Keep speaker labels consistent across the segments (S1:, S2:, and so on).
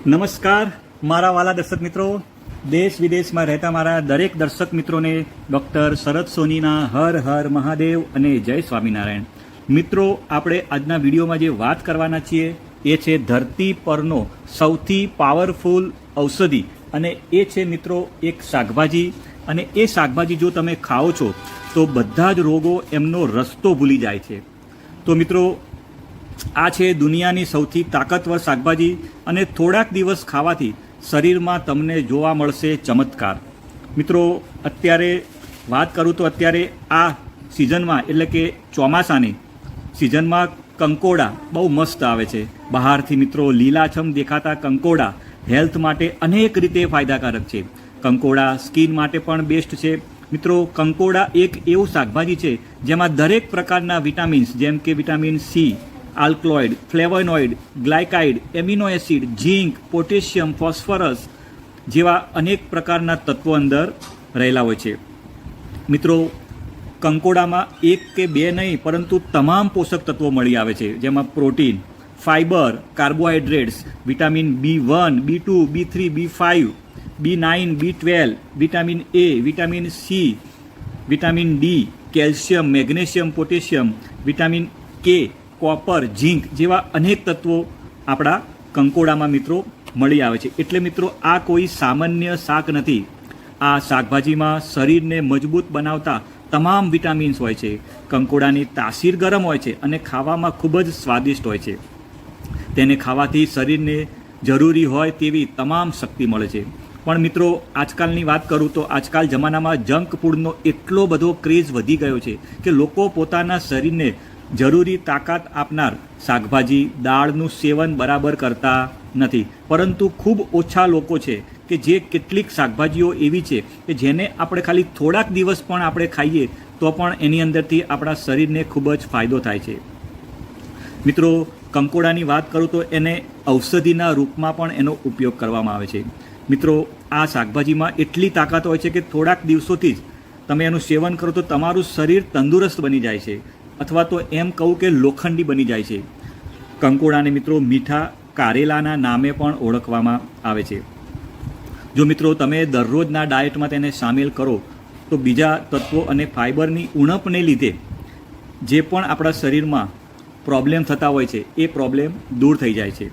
S1: નમસ્કાર મારા વાલા દર્શક મિત્રો, દેશ વિદેશમાં રહેતા મારા દરેક દર્શક મિત્રોને ડૉક્ટર શરદ સોનીના હર હર મહાદેવ અને જય સ્વામિનારાયણ. મિત્રો, આપણે આજના વિડીયોમાં જે વાત કરવાના છીએ એ છે ધરતી પરનો સૌથી પાવરફુલ ઔષધિ, અને એ છે મિત્રો એક શાકભાજી. અને એ શાકભાજી જો તમે ખાઓ છો તો બધા જ રોગો એમનો રસ્તો ભૂલી જાય છે. તો મિત્રો, આ છે દુનિયાની સૌથી તાકાતવર શાકભાજી, અને થોડાક દિવસ ખાવાથી શરીરમાં તમને જોવા મળશે ચમત્કાર. મિત્રો, અત્યારે વાત કરું તો અત્યારે આ સિઝનમાં એટલે કે ચોમાસાની સિઝનમાં કંકોડા બહુ મસ્ત આવે છે. બહારથી મિત્રો લીલાછમ દેખાતા કંકોડા હેલ્થ માટે અનેક રીતે ફાયદાકારક છે. કંકોડા સ્કિન માટે પણ બેસ્ટ છે. મિત્રો, કંકોડા એક એવું શાકભાજી છે જેમાં દરેક પ્રકારના વિટામિન્સ જેમ કે વિટામિન સી, આલ્કલોઇડ, ફ્લેવોનોઇડ, ગ્લાયકાઇડ, એમિનો એસિડ, ઝીંક, પોટેશિયમ, ફોસ્ફરસ જેવા અનેક પ્રકારના તત્વો અંદર રહેલા હોય છે. મિત્રો, કંકોડામાં એક કે બે નહીં પરંતુ તમામ પોષક તત્વો મળી આવે છે, જેમાં protein, fibre, carbohydrates, vitamin B1, B2, B3, B5, B9, B12, vitamin A, vitamin C, vitamin D, calcium, magnesium, potassium, vitamin કે, કોપર, ઝીંક જેવા અનેક તત્વો આપણા કંકોડામાં મિત્રો મળી આવે છે. એટલે મિત્રો, આ કોઈ સામાન્ય શાક નથી. આ શાકભાજીમાં શરીરને મજબૂત બનાવતા તમામ વિટામિન્સ હોય છે. કંકોડાની તાસીર ગરમ હોય છે અને ખાવામાં ખૂબ જ સ્વાદિષ્ટ હોય છે. તેને ખાવાથી શરીરને જરૂરી હોય તેવી તમામ શક્તિ મળે છે. પણ મિત્રો, આજકાલની વાત કરું તો આજકાલ જમાનામાં જંક ફૂડનો એટલો બધો ક્રેઝ વધી ગયો છે કે લોકો પોતાના શરીરને જરૂરી તાકાત આપનાર શાકભાજી, દાળનું સેવન બરાબર કરતા નથી. પરંતુ ખૂબ ઓછા લોકો છે કે જે કેટલીક શાકભાજીઓ એવી છે કે જેને આપણે ખાલી થોડાક દિવસ પણ આપણે ખાઈએ તો પણ એની અંદરથી આપણા શરીરને ખૂબ જ ફાયદો થાય છે. મિત્રો, કંકોડાની વાત કરું તો એને ઔષધિના રૂપમાં પણ એનો ઉપયોગ કરવામાં આવે છે. મિત્રો, આ શાકભાજીમાં એટલી તાકાત હોય છે કે થોડાક દિવસોથી જ તમે એનું સેવન કરો તો તમારું શરીર તંદુરસ્ત બની જાય છે, અથવા તો એમ કહું કે લોખંડી બની જાય છે. કંકોડાને મિત્રો મીઠા કારેલાના નામે પણ ઓળખવામાં આવે છે. જો મિત્રો તમે દરરોજના ડાયટમાં તેને સામેલ કરો તો બીજા તત્વો અને ફાઇબરની ઉણપને લીધે જે પણ આપણા શરીરમાં પ્રોબ્લેમ થતા હોય છે એ પ્રોબ્લેમ દૂર થઈ જાય છે.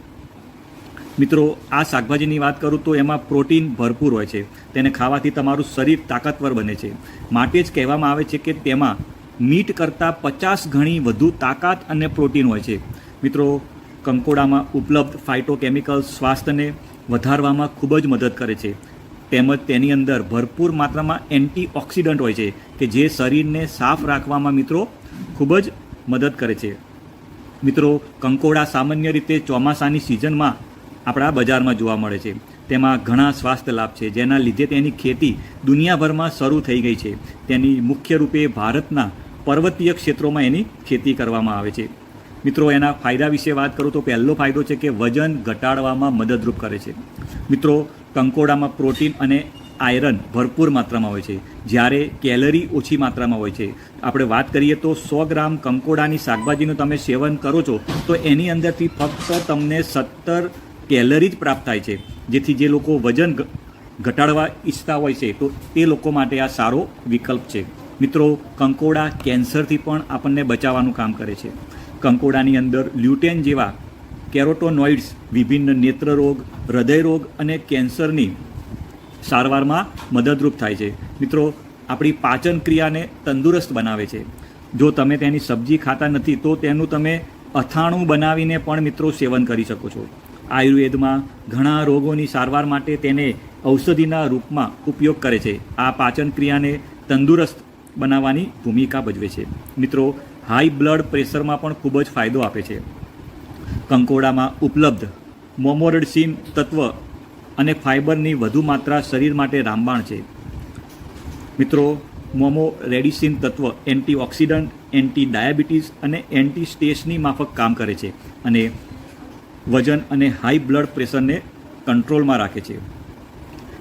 S1: મિત્રો, આ શાકભાજીની વાત કરું તો એમાં પ્રોટીન ભરપૂર હોય છે. તેને ખાવાથી તમારું શરીર તાકાતવર બને છે. માટે જ કહેવામાં આવે છે કે તેમાં મીટ કરતાં 50 ગણી વધુ તાકાત અને પ્રોટીન હોય છે. મિત્રો, કંકોડામાં ઉપલબ્ધ ફાઇટોકેમિકલ્સ સ્વાસ્થ્યને વધારવામાં ખૂબ જ મદદ કરે છે. તેમજ તેની અંદર ભરપૂર માત્રામાં એન્ટીઓક્સિડન્ટ હોય છે કે જે શરીરને સાફ રાખવામાં મિત્રો ખૂબ જ મદદ કરે છે. મિત્રો, કંકોડા સામાન્ય રીતે ચોમાસાની સિઝનમાં આપણા બજારમાં જોવા મળે છે. તેમાં ઘણા સ્વાસ્થ્ય લાભ છે જેના લીધે તેની ખેતી દુનિયાભરમાં શરૂ થઈ ગઈ છે. તેની મુખ્ય રૂપે ભારતના પર્વતીય ક્ષેત્રોમાં એની ખેતી કરવામાં આવે છે. મિત્રો, એના ફાયદા વિશે વાત કરું તો પહેલો ફાયદો છે કે વજન ઘટાડવામાં મદદરૂપ કરે છે. મિત્રો, કંકોડામાં પ્રોટીન અને આયરન ભરપૂર માત્રામાં હોય છે, જ્યારે કેલરી ઓછી માત્રામાં હોય છે. આપણે વાત કરીએ તો 100 ગ્રામ કંકોડાની શાકભાજીનું તમે સેવન કરો છો તો એની અંદરથી ફક્ત તમને 17 કેલરી જ પ્રાપ્ત થાય છે, જેથી જે લોકો વજન ઘટાડવા ઈચ્છતા હોય છે તો તે લોકો માટે આ સારો વિકલ્પ છે. મિત્રો, કંકોડા કેન્સરથી પણ આપણને બચાવવાનું કામ કરે છે. કંકોડાની અંદર લ્યુટેન જેવા કેરોટોનોઇડ્સ વિભિન્ન નેત્રરોગ, હૃદયરોગ અને કેન્સરની સારવારમાં મદદરૂપ થાય છે. મિત્રો, આપણી પાચન ક્રિયાને તંદુરસ્ત બનાવે છે. જો તમે તેની સબ્જી ખાતા નથી તો તેનું તમે અથાણું બનાવીને પણ મિત્રો સેવન કરી શકો છો. આયુર્વેદમાં ઘણા રોગોની સારવાર માટે તેને ઔષધિના રૂપમાં ઉપયોગ કરે છે. આ પાચન ક્રિયાને તંદુરસ્ત બનાવવાની ભૂમિકા ભજવે છે. મિત્રો, હાઈ બ્લડ પ્રેશરમાં પણ ખૂબ જ ફાયદો આપે છે. કંકોડામાં ઉપલબ્ધ મોમોરેડસિન તત્વ અને ફાઇબરની વધુ માત્રા શરીર માટે રામબાણ છે. મિત્રો, મોમોરેડિસિન તત્વ એન્ટીઓક્સિડન્ટ, એન્ટી ડાયાબિટીસ અને એન્ટી સ્ટ્રેસની માફક કામ કરે છે અને વજન અને હાઈ બ્લડ પ્રેશરને કંટ્રોલમાં રાખે છે.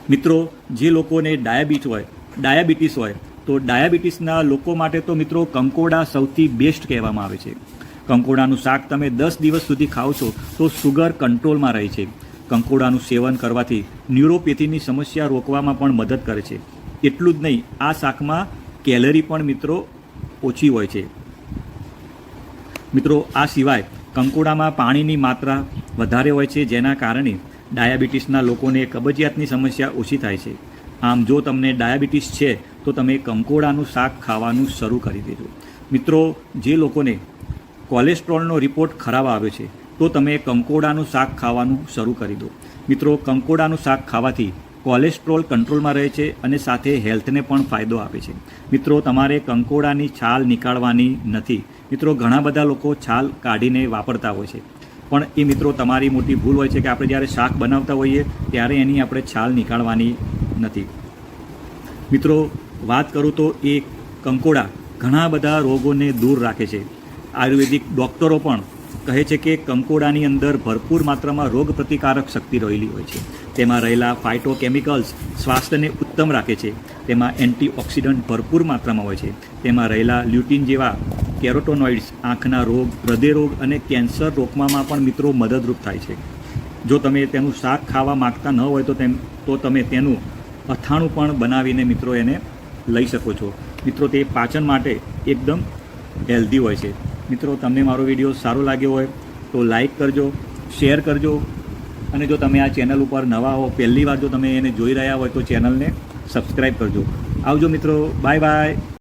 S1: મિત્રો, જે લોકોને ડાયાબિટીસ હોય તો ડાયાબિટીસના લોકો માટે તો મિત્રો કંકોડા સૌથી બેસ્ટ કહેવામાં આવે છે. કંકોડાનું શાક તમે 10 દિવસ સુધી ખાઓ છો તો સુગર કંટ્રોલમાં રહે છે. કંકોડાનું સેવન કરવાથી ન્યુરોપેથીની સમસ્યા રોકવામાં પણ મદદ કરે છે. એટલું જ નહીં, આ શાકમાં કેલરી પણ મિત્રો ઓછી હોય છે. મિત્રો આ સિવાય કંકોડામાં પાણીની માત્રા વધારે હોય છે, જેના કારણે ડાયાબિટીસના લોકોને કબજિયાતની સમસ્યા ઓછી થાય છે. આમ જો તમને ડાયાબિટીસ છે તો તમે કંકોડાનું શાક ખાવાનું શરૂ કરી દેજો. મિત્રો જે લોકોને કોલેસ્ટ્રોલનો રિપોર્ટ ખરાબ આવ્યો છે તો તમે કંકોડાનું શાક ખાવાનું શરૂ કરી દો. મિત્રો કંકોડાનું શાક ખાવાથી કોલેસ્ટ્રોલ કંટ્રોલમાં રહે છે અને સાથે હેલ્થને પણ ફાયદો આપે છે. મિત્રો તમારે કંકોડાની છાલ નીકાળવાની નથી. મિત્રો ઘણા બધા લોકો છાલ કાઢીને વાપરતા હોય છે, પણ એ મિત્રો તમારી મોટી ભૂલ હોય છે કે આપણે જ્યારે શાક બનાવતા હોઈએ ત્યારે એની આપણે છાલ નીકાળવાની નથી. મિત્રો વાત કરું તો એ કંકોડા ઘણા બધા રોગોને દૂર રાખે છે. આયુર્વેદિક ડૉક્ટરો પણ કહે છે કે કંકોડાની અંદર ભરપૂર માત્રામાં રોગ પ્રતિકારક શક્તિ રહેલી હોય છે. તેમાં રહેલા ફાઇટોકેમિકલ્સ સ્વાસ્થ્યને ઉત્તમ રાખે છે. તેમાં એન્ટીઓક્સિડન્ટ ભરપૂર માત્રામાં હોય છે. તેમાં રહેલા લ્યુટીન જેવા કેરોટોનોઇડ્સ આંખના રોગ, હૃદય રોગ અને કેન્સર રોકવામાં પણ મિત્રો મદદરૂપ થાય છે. જો તમે તેનું શાક ખાવા માગતા ન હોય તો તમે તેનું અથાણું પણ બનાવીને મિત્રો એને લઈ શકો છો. મિત્રો તે પાચન માટે એકદમ હેલ્ધી હોય છે. મિત્રો તમને મારો વિડીયો સારો લાગ્યો હોય તો લાઈક કરજો, શેર કરજો, અને જો તમે આ ચેનલ ઉપર નવા હો, પહેલી વાર જો તમે એને જોઈ રહ્યા હોય તો ચેનલને સબસ્ક્રાઈબ કરજો. આવજો મિત્રો, બાય બાય.